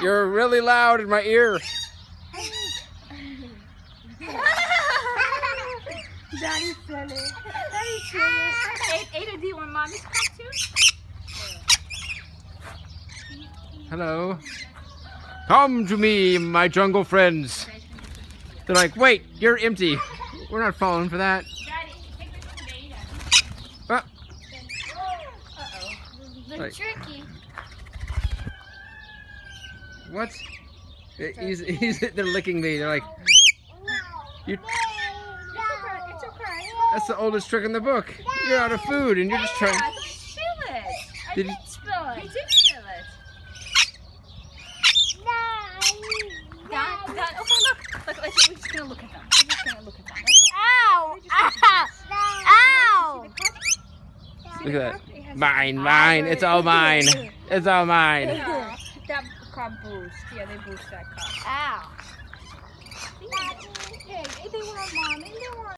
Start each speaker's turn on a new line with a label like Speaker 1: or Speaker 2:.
Speaker 1: You're really loud in my ear.
Speaker 2: Daddy's silly. Daddy's silly. Ada, do you want mommy's cup too?
Speaker 1: Hello. Come to me, my jungle friends. They're like, wait, you're empty. We're not falling for that.
Speaker 2: Daddy, take this from Ada.
Speaker 1: Ah.
Speaker 2: Uh-oh.
Speaker 3: They're
Speaker 1: Like-
Speaker 3: tricky.
Speaker 1: What? They're licking me. They're like, you.
Speaker 2: It's okay.
Speaker 1: That's the oldest trick in the book. You're out of food and you're just trying.
Speaker 2: Don't spill it. I
Speaker 1: Did
Speaker 2: did
Speaker 1: you-
Speaker 2: spill it. You did spill it. Dad, okay, look. Look, we're just gonna look at them. We're just gonna look at them. That's all.
Speaker 3: Ow! Ow!
Speaker 2: See the cup? See
Speaker 1: Look
Speaker 2: the
Speaker 1: at
Speaker 2: cup? It has-
Speaker 1: Mine, mine. It's all mine. It's all mine.
Speaker 2: Yeah, that cup boost. Yeah, they boost that cup.
Speaker 3: Ow!
Speaker 2: Hey, they want mommy. They want